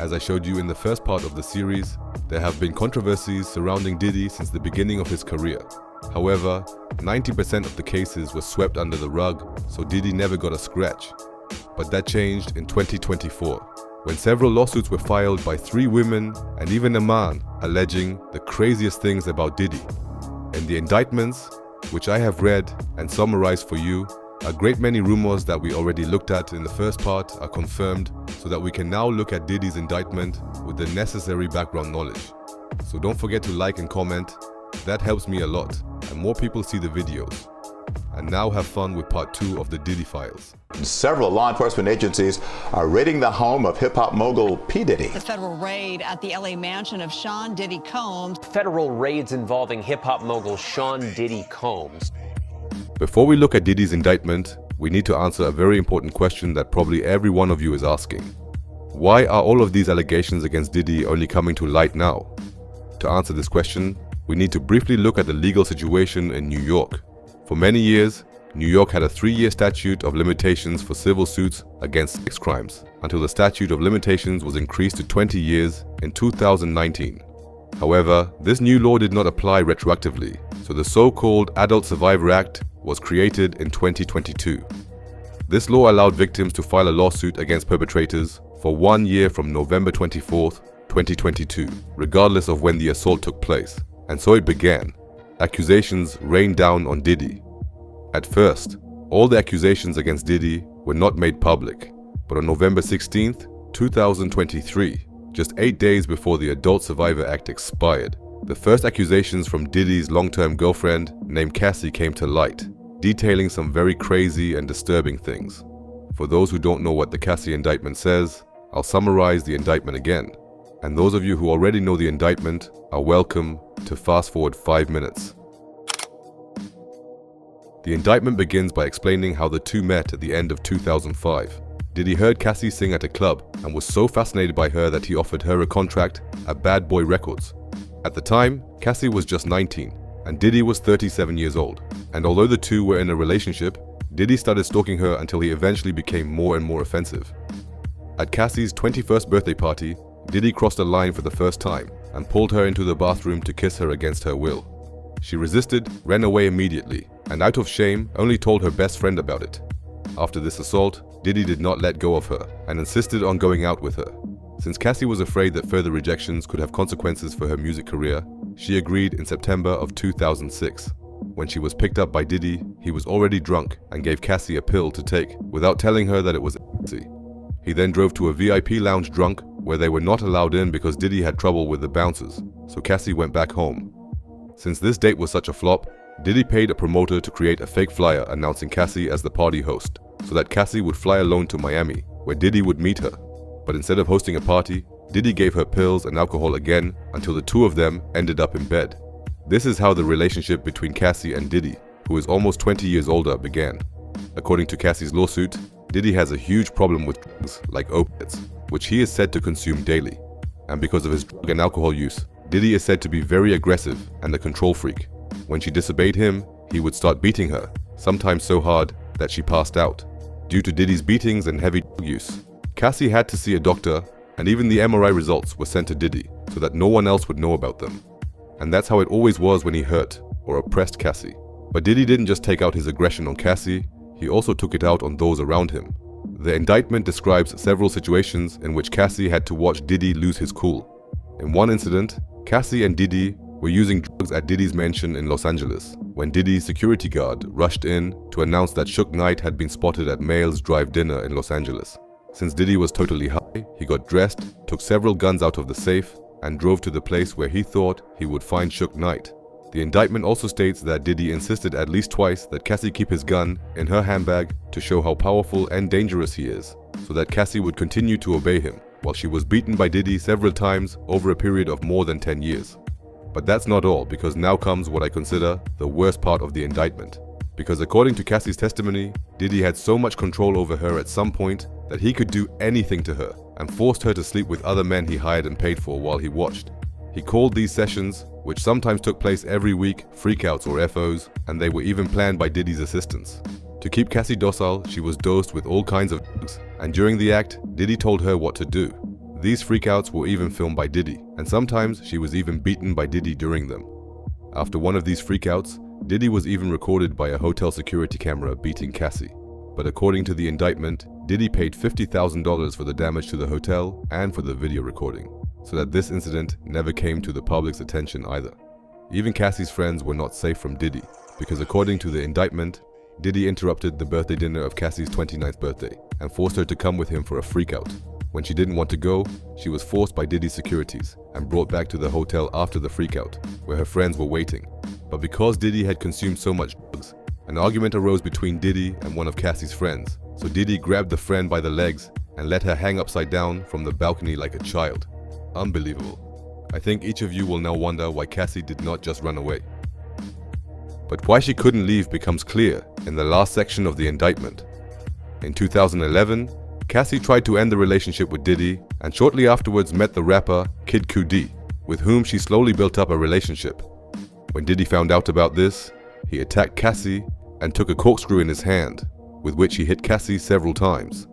As I showed you in the first part of the series, there have been controversies surrounding Diddy since the beginning of his career. However, 90% of the cases were swept under the rug, so Diddy never got a scratch. But that changed in 2024, when several lawsuits were filed by 3 women and even a man alleging the craziest things about Diddy. In the indictments, which I have read and summarized for you, a great many rumors that we already looked at in the first part are confirmed, so that we can now look at Diddy's indictment with the necessary background knowledge. So don't forget to like and comment, that helps me a lot and more people see the videos. And now have fun with part 2 of the Diddy Files. Several law enforcement agencies are raiding the home of hip-hop mogul P. Diddy. The federal raid at the LA mansion of Sean Diddy Combs. Federal raids involving hip-hop mogul Sean Diddy Combs. Before we look at Diddy's indictment, we need to answer a very important question that probably every one of you is asking. Why are all of these allegations against Diddy only coming to light now? To answer this question, we need to briefly look at the legal situation in New York. For many years, New York had a 3-year statute of limitations for civil suits against sex crimes, until the statute of limitations was increased to 20 years in 2019. However, this new law did not apply retroactively, so the so-called Adult Survivor Act was created in 2022. This law allowed victims to file a lawsuit against perpetrators for 1 year from November 24th, 2022, regardless of when the assault took place. And so it began. Accusations rained down on Diddy. At first, all the accusations against Diddy were not made public, but on November 16th, 2023, just 8 days before the Adult Survivor Act expired, the first accusations from Diddy's long-term girlfriend named Cassie came to light, detailing some very crazy and disturbing things. For those who don't know what the Cassie indictment says, I'll summarize the indictment again. And those of you who already know the indictment are welcome to fast forward 5 minutes. The indictment begins by explaining how the two met at the end of 2005. Diddy heard Cassie sing at a club and was so fascinated by her that he offered her a contract at Bad Boy Records. At the time, Cassie was just 19 and Diddy was 37 years old. And although the two were in a relationship, Diddy started stalking her until he eventually became more and more offensive. At Cassie's 21st birthday party, Diddy crossed a line for the first time and pulled her into the bathroom to kiss her against her will. She resisted, ran away immediately, and out of shame, only told her best friend about it. After this assault, Diddy did not let go of her and insisted on going out with her. Since Cassie was afraid that further rejections could have consequences for her music career, she agreed in September of 2006. When she was picked up by Diddy, he was already drunk and gave Cassie a pill to take without telling her that it was ecstasy. He then drove to a VIP lounge drunk where they were not allowed in because Diddy had trouble with the bouncers, so Cassie went back home. Since this date was such a flop, Diddy paid a promoter to create a fake flyer announcing Cassie as the party host, so that Cassie would fly alone to Miami, where Diddy would meet her. But instead of hosting a party, Diddy gave her pills and alcohol again until the two of them ended up in bed. This is how the relationship between Cassie and Diddy, who is almost 20 years older, began. According to Cassie's lawsuit, Diddy has a huge problem with drugs like opiates, which he is said to consume daily. And because of his drug and alcohol use, Diddy is said to be very aggressive and a control freak. When she disobeyed him, he would start beating her, sometimes so hard that she passed out. Due to Diddy's beatings and heavy drug use, Cassie had to see a doctor, and even the MRI results were sent to Diddy so that no one else would know about them. And that's how it always was when he hurt or oppressed Cassie. But Diddy didn't just take out his aggression on Cassie, he also took it out on those around him. The indictment describes several situations in which Cassie had to watch Diddy lose his cool. In one incident, Cassie and Diddy were using drugs at Diddy's mansion in Los Angeles when Diddy's security guard rushed in to announce that Jokxh Knight had been spotted at Male's Drive dinner in Los Angeles. Since Diddy was totally high, he got dressed, took several guns out of the safe, and drove to the place where he thought he would find Jokxh Knight. The indictment also states that Diddy insisted at least twice that Cassie keep his gun in her handbag to show how powerful and dangerous he is, so that Cassie would continue to obey him, while she was beaten by Diddy several times over a period of more than 10 years. But that's not all, because now comes what I consider the worst part of the indictment. Because according to Cassie's testimony, Diddy had so much control over her at some point that he could do anything to her and forced her to sleep with other men he hired and paid for while he watched. He called these sessions, which sometimes took place every week, freakouts or FOs, and they were even planned by Diddy's assistants. To keep Cassie docile, she was dosed with all kinds of drugs, and during the act, Diddy told her what to do. These freakouts were even filmed by Diddy, and sometimes she was even beaten by Diddy during them. After one of these freakouts, Diddy was even recorded by a hotel security camera beating Cassie. But according to the indictment, Diddy paid $50,000 for the damage to the hotel and for the video recording, so that this incident never came to the public's attention either. Even Cassie's friends were not safe from Diddy, because according to the indictment, Diddy interrupted the birthday dinner of Cassie's 29th birthday and forced her to come with him for a freakout. When she didn't want to go, she was forced by Diddy's securities and brought back to the hotel after the freakout, where her friends were waiting. But because Diddy had consumed so much drugs, an argument arose between Diddy and one of Cassie's friends. So Diddy grabbed the friend by the legs and let her hang upside down from the balcony like a child. Unbelievable. I think each of you will now wonder why Cassie did not just run away. But why she couldn't leave becomes clear in the last section of the indictment. In 2011, Cassie tried to end the relationship with Diddy and shortly afterwards met the rapper Kid Cudi, with whom she slowly built up a relationship. When Diddy found out about this, he attacked Cassie and took a corkscrew in his hand, with which he hit Cassie several times.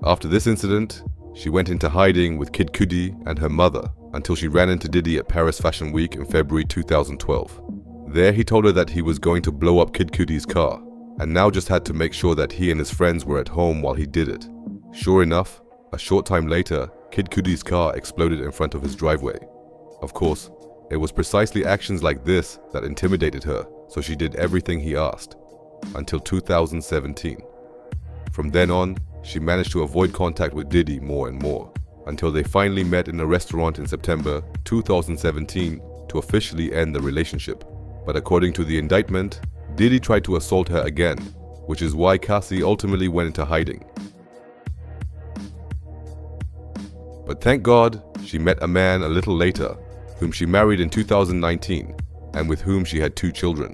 After this incident, she went into hiding with Kid Cudi and her mother until she ran into Diddy at Paris Fashion Week in February 2012. There he told her that he was going to blow up Kid Cudi's car, and now just had to make sure that he and his friends were at home while he did it. Sure enough, a short time later, Kid Cudi's car exploded in front of his driveway. Of course, it was precisely actions like this that intimidated her, so she did everything he asked, until 2017. From then on, she managed to avoid contact with Diddy more and more, until they finally met in a restaurant in September 2017 to officially end the relationship. But according to the indictment, Diddy tried to assault her again, which is why Cassie ultimately went into hiding. But thank God, she met a man a little later, whom she married in 2019, and with whom she had 2 children.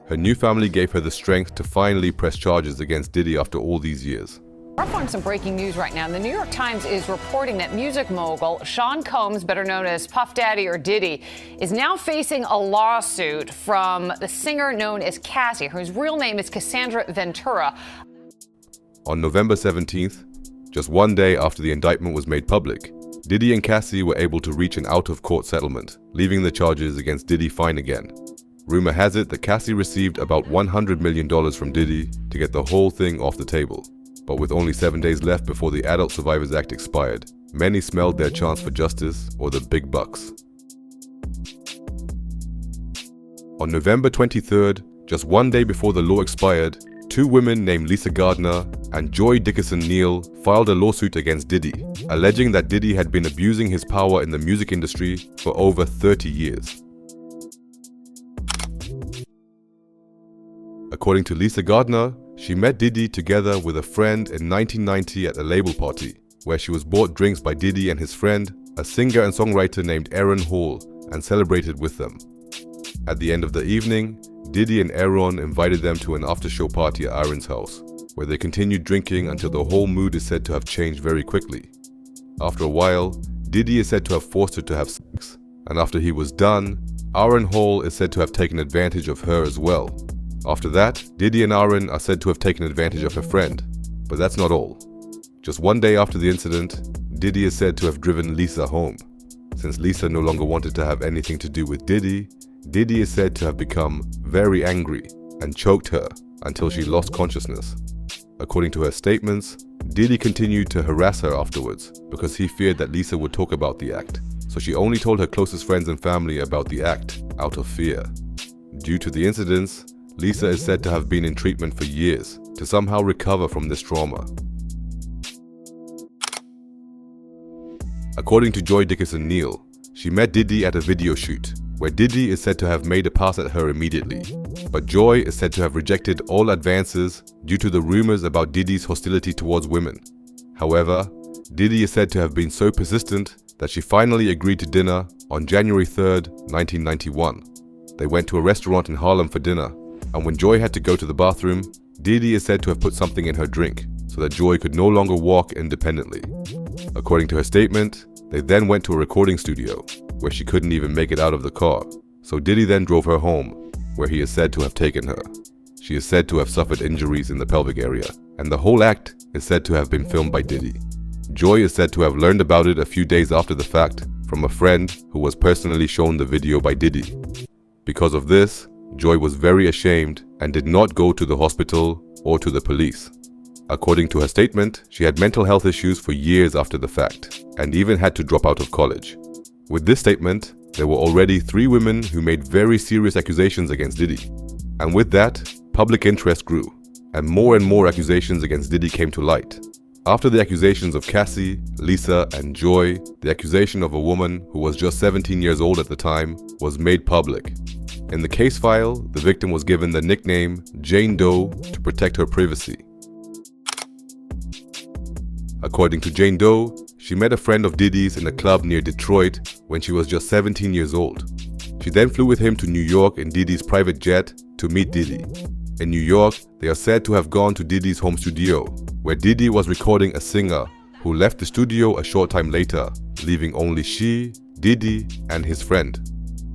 Her new family gave her the strength to finally press charges against Diddy after all these years. We're up on some breaking news right now. The New York Times is reporting that music mogul Sean Combs, better known as Puff Daddy or Diddy, is now facing a lawsuit from the singer known as Cassie, whose real name is Cassandra Ventura. On November 17th, just one day after the indictment was made public, Diddy and Cassie were able to reach an out-of-court settlement, leaving the charges against Diddy fine again. Rumor has it that Cassie received about $100 million from Diddy to get the whole thing off the table. But with only 7 days left before the Adult Survivors Act expired, many smelled their chance for justice or the big bucks. On November 23rd, just one day before the law expired, 2 women named Lisa Gardner and Joy Dickerson-Neal filed a lawsuit against Diddy, alleging that Diddy had been abusing his power in the music industry for over 30 years. According to Lisa Gardner, she met Diddy together with a friend in 1990 at a label party, where she was bought drinks by Diddy and his friend, a singer and songwriter named Aaron Hall, and celebrated with them. At the end of the evening, Diddy and Aaron invited them to an after-show party at Aaron's house, where they continued drinking until the whole mood is said to have changed very quickly. After a while, Diddy is said to have forced her to have sex, and after he was done, Aaron Hall is said to have taken advantage of her as well. After that, Diddy and Aaron are said to have taken advantage of her friend. But that's not all. Just one day after the incident, Diddy is said to have driven Lisa home. Since Lisa no longer wanted to have anything to do with Diddy, Diddy is said to have become very angry and choked her until she lost consciousness. According to her statements, Diddy continued to harass her afterwards because he feared that Lisa would talk about the act, so she only told her closest friends and family about the act out of fear. Due to the incidents, Lisa is said to have been in treatment for years to somehow recover from this trauma. According to Joy Dickerson-Neal, she met Diddy at a video shoot, where Diddy is said to have made a pass at her immediately. But Joy is said to have rejected all advances due to the rumors about Diddy's hostility towards women. However, Diddy is said to have been so persistent that she finally agreed to dinner on January 3rd, 1991. They went to a restaurant in Harlem for dinner, and when Joy had to go to the bathroom, Diddy is said to have put something in her drink so that Joy could no longer walk independently. According to her statement, they then went to a recording studio where she couldn't even make it out of the car, so Diddy then drove her home, where he is said to have taken her. She is said to have suffered injuries in the pelvic area, and the whole act is said to have been filmed by Diddy. Joy is said to have learned about it a few days after the fact from a friend who was personally shown the video by Diddy. Because of this, Joy was very ashamed and did not go to the hospital or to the police. According to her statement, she had mental health issues for years after the fact and even had to drop out of college. With this statement, there were already 3 women who made very serious accusations against Diddy. And with that, public interest grew, and more accusations against Diddy came to light. After the accusations of Cassie, Lisa, and Joy, the accusation of a woman who was just 17 years old at the time was made public. In the case file, the victim was given the nickname Jane Doe to protect her privacy. According to Jane Doe, she met a friend of Diddy's in a club near Detroit when she was just 17 years old. She then flew with him to New York in Diddy's private jet to meet Diddy. In New York, they are said to have gone to Diddy's home studio, where Diddy was recording a singer who left the studio a short time later, leaving only she, Diddy, and his friend.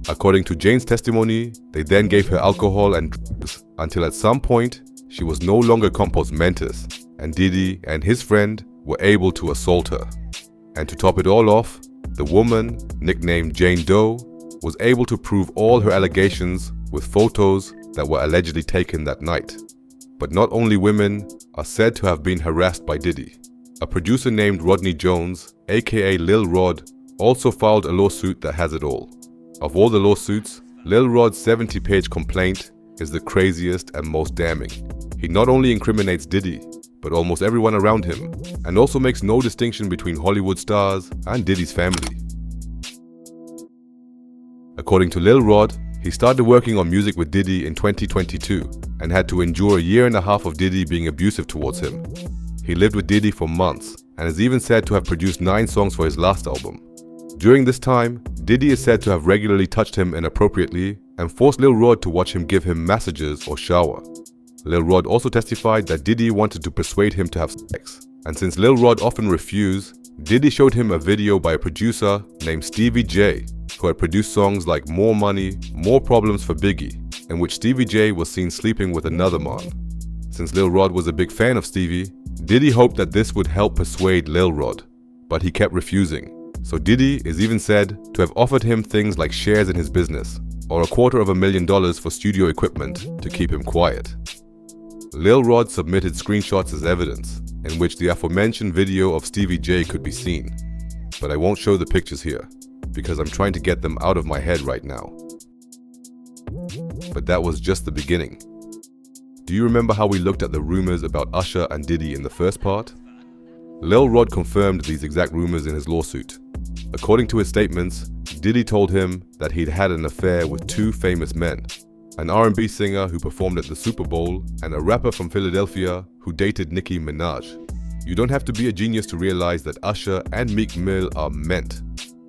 According to Jane's testimony, they then gave her alcohol and drugs until at some point, she was no longer compos mentis, and Diddy and his friend were able to assault her. And to top it all off, the woman, nicknamed Jane Doe, was able to prove all her allegations with photos that were allegedly taken that night. But not only women are said to have been harassed by Diddy. A producer named Rodney Jones, aka Lil Rod, also filed a lawsuit that has it all. Of all the lawsuits, Lil Rod's 70-page complaint is the craziest and most damning. He not only incriminates Diddy, but almost everyone around him, and also makes no distinction between Hollywood stars and Diddy's family. According to Lil Rod, he started working on music with Diddy in 2022 and had to endure a year and a half of Diddy being abusive towards him. He lived with Diddy for months and is even said to have produced 9 songs for his last album. During this time, Diddy is said to have regularly touched him inappropriately and forced Lil Rod to watch him give him massages or shower. Lil Rod also testified that Diddy wanted to persuade him to have sex, and since Lil Rod often refused, Diddy showed him a video by a producer named Stevie J, who had produced songs like More Money, More Problems for Biggie, in which Stevie J was seen sleeping with another man. Since Lil Rod was a big fan of Stevie, Diddy hoped that this would help persuade Lil Rod, but he kept refusing. So Diddy is even said to have offered him things like shares in his business, or $250,000 for studio equipment to keep him quiet. Lil Rod submitted screenshots as evidence, in which the aforementioned video of Stevie J could be seen. But I won't show the pictures here, because I'm trying to get them out of my head right now. But that was just the beginning. Do you remember how we looked at the rumors about Usher and Diddy in the first part? Lil Rod confirmed these exact rumors in his lawsuit. According to his statements, Diddy told him that he'd had an affair with 2 famous men, an R&B singer who performed at the Super Bowl and a rapper from Philadelphia who dated Nicki Minaj. You don't have to be a genius to realize that Usher and Meek Mill are meant.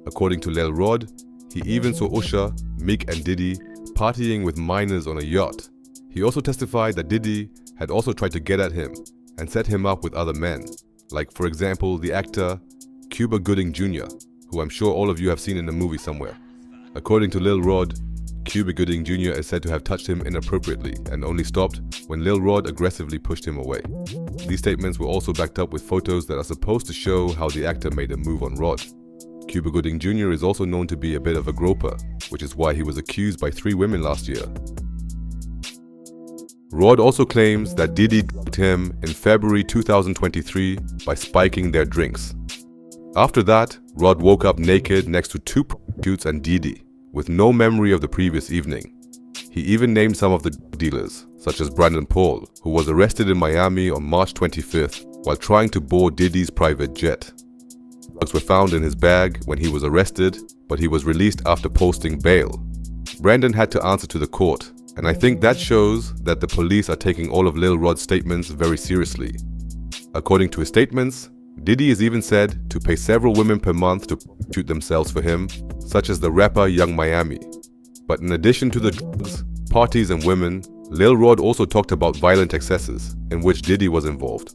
According to Lil Rod, he even saw Usher, Meek and Diddy partying with minors on a yacht. He also testified that Diddy had also tried to get at him and set him up with other men, like for example the actor Cuba Gooding Jr., who I'm sure all of you have seen in a movie somewhere. According to Lil Rod, Cuba Gooding Jr. is said to have touched him inappropriately and only stopped when Lil Rod aggressively pushed him away. These statements were also backed up with photos that are supposed to show how the actor made a move on Rod. Cuba Gooding Jr. is also known to be a bit of a groper, which is why he was accused by 3 women last year. Rod also claims that Diddy drugged him in February 2023 by spiking their drinks. After that, Rod woke up naked next to 2 prostitutes and Diddy, with no memory of the previous evening. He even named some of the dealers, such as Brandon Paul, who was arrested in Miami on March 25th while trying to board Diddy's private jet. Drugs were found in his bag when he was arrested, but he was released after posting bail. Brandon had to answer to the court, and I think that shows that the police are taking all of Lil Rod's statements very seriously. According to his statements, Diddy is even said to pay several women per month to prostitute themselves for him, such as the rapper Young Miami. But in addition to the drugs, parties and women, Lil Rod also talked about violent excesses in which Diddy was involved.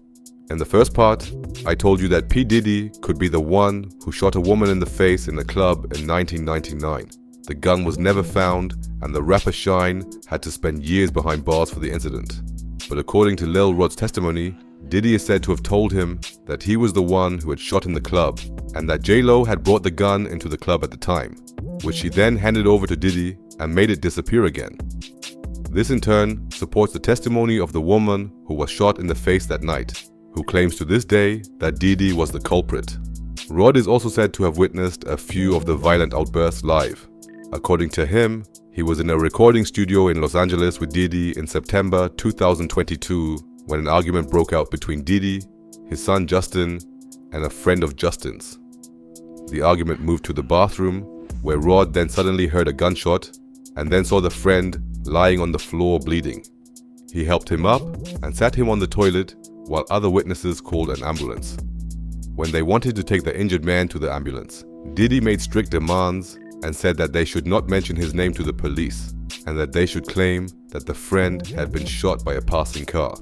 In the first part, I told you that P. Diddy could be the one who shot a woman in the face in a club in 1999. The gun was never found, and the rapper Shine had to spend years behind bars for the incident. But according to Lil Rod's testimony, Diddy is said to have told him that he was the one who had shot in the club and that J-Lo had brought the gun into the club at the time, which she then handed over to Diddy and made it disappear again. This in turn supports the testimony of the woman who was shot in the face that night, who claims to this day that Diddy was the culprit. Rod is also said to have witnessed a few of the violent outbursts live. According to him, he was in a recording studio in Los Angeles with Diddy in September 2022 when an argument broke out between Diddy, his son Justin, and a friend of Justin's. The argument moved to the bathroom, where Rod then suddenly heard a gunshot and then saw the friend lying on the floor bleeding. He helped him up and sat him on the toilet while other witnesses called an ambulance. When they wanted to take the injured man to the ambulance, Diddy made strict demands and said that they should not mention his name to the police and that they should claim that the friend had been shot by a passing car.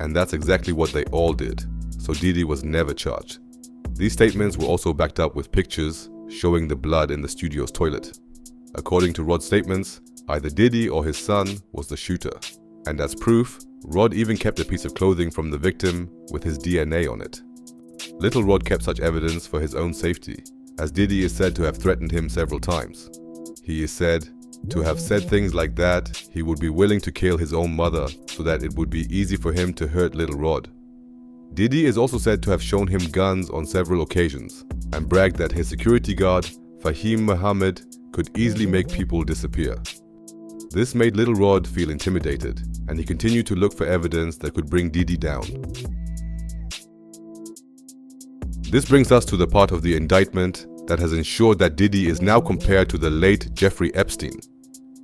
And that's exactly what they all did, so Diddy was never charged. These statements were also backed up with pictures showing the blood in the studio's toilet. According to Rod's statements, either Diddy or his son was the shooter. And as proof, Rod even kept a piece of clothing from the victim with his DNA on it. Little Rod kept such evidence for his own safety, as Diddy is said to have threatened him several times. He is said to have said things like that he would be willing to kill his own mother so that it would be easy for him to hurt Little Rod. Diddy is also said to have shown him guns on several occasions and bragged that his security guard, Fahim Muhammad, could easily make people disappear. This made Little Rod feel intimidated, and he continued to look for evidence that could bring Diddy down. This brings us to the part of the indictment that has ensured that Diddy is now compared to the late Jeffrey Epstein.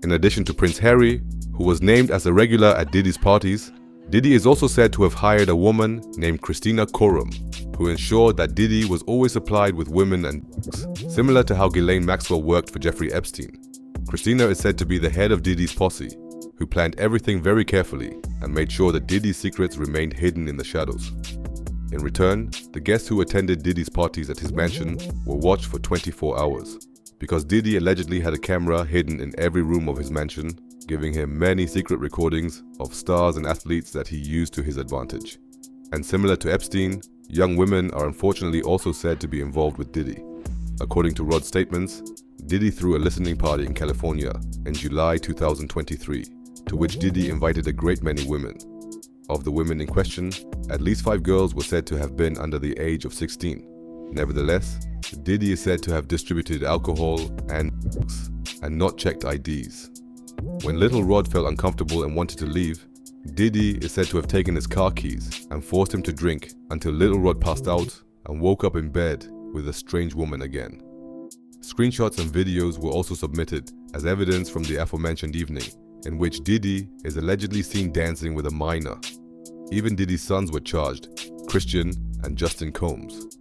In addition to Prince Harry, who was named as a regular at Diddy's parties, Diddy is also said to have hired a woman named Christina Coram, who ensured that Diddy was always supplied with women and drugs, similar to how Ghislaine Maxwell worked for Jeffrey Epstein. Christina is said to be the head of Diddy's posse, who planned everything very carefully and made sure that Diddy's secrets remained hidden in the shadows. In return, the guests who attended Diddy's parties at his mansion were watched for 24 hours, because Diddy allegedly had a camera hidden in every room of his mansion, giving him many secret recordings of stars and athletes that he used to his advantage. And similar to Epstein, young women are unfortunately also said to be involved with Diddy. According to Rod's statements, Diddy threw a listening party in California in July 2023, to which Diddy invited a great many women. Of the women in question, at least 5 girls were said to have been under the age of 16. Nevertheless, Diddy is said to have distributed alcohol and drugs and not checked IDs. When Little Rod felt uncomfortable and wanted to leave, Diddy is said to have taken his car keys and forced him to drink until Little Rod passed out and woke up in bed with a strange woman again. Screenshots and videos were also submitted as evidence from the aforementioned evening, in which Diddy is allegedly seen dancing with a minor. Even Diddy's sons were charged, Christian and Justin Combs.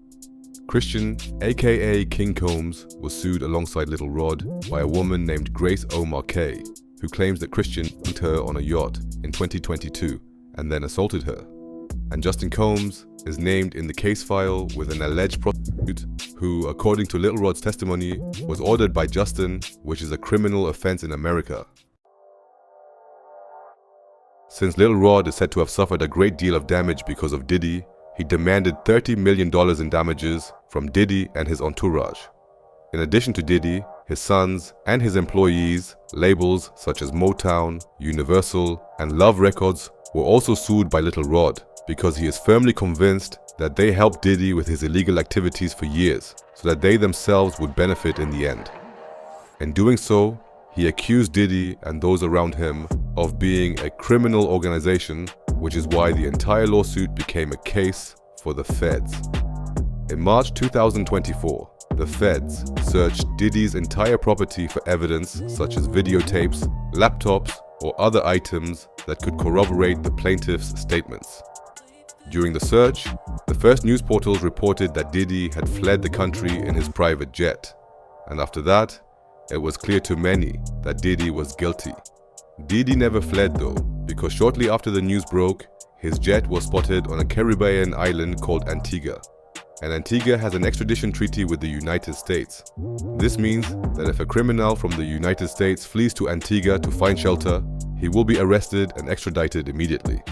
Christian, aka King Combs, was sued alongside Little Rod by a woman named Grace O. Marquet, who claims that Christian dumped her on a yacht in 2022 and then assaulted her. And Justin Combs is named in the case file with an alleged prostitute who, according to Little Rod's testimony, was ordered by Justin, which is a criminal offense in America. Since Little Rod is said to have suffered a great deal of damage because of Diddy, he demanded $30 million in damages from Diddy and his entourage. In addition to Diddy, his sons and his employees, labels such as Motown, Universal, and Love Records were also sued by Little Rod because he is firmly convinced that they helped Diddy with his illegal activities for years so that they themselves would benefit in the end. In doing so, he accused Diddy and those around him of being a criminal organization, which is why the entire lawsuit became a case for the feds. In March 2024, the feds searched Diddy's entire property for evidence such as videotapes, laptops, or other items that could corroborate the plaintiff's statements. During the search, the first news portals reported that Diddy had fled the country in his private jet, and after that, it was clear to many that Diddy was guilty. Diddy never fled though, because shortly after the news broke, his jet was spotted on a Caribbean island called Antigua. And Antigua has an extradition treaty with the United States. This means that if a criminal from the United States flees to Antigua to find shelter, he will be arrested and extradited immediately.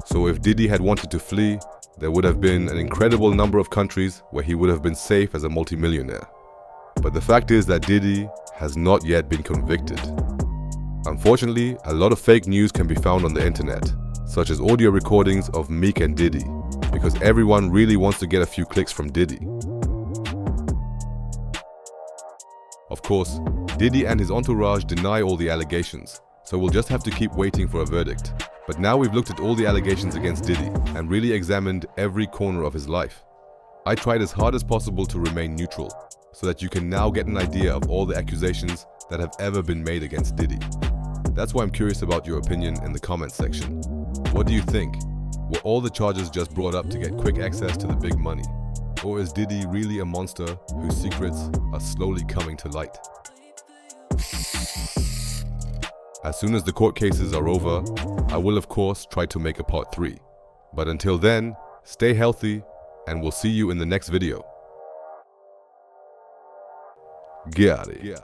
So if Diddy had wanted to flee, there would have been an incredible number of countries where he would have been safe as a multimillionaire. But the fact is that Diddy has not yet been convicted. Unfortunately, a lot of fake news can be found on the internet, such as audio recordings of Meek and Diddy, because everyone really wants to get a few clicks from Diddy. Of course, Diddy and his entourage deny all the allegations, so we'll just have to keep waiting for a verdict. But now we've looked at all the allegations against Diddy and really examined every corner of his life. I tried as hard as possible to remain neutral, so that you can now get an idea of all the accusations that have ever been made against Diddy. That's why I'm curious about your opinion in the comments section. What do you think? Were all the charges just brought up to get quick access to the big money? Or is Diddy really a monster whose secrets are slowly coming to light? As soon as the court cases are over, I will of course try to make a part 3. But until then, stay healthy and we'll see you in the next video. Bugatty.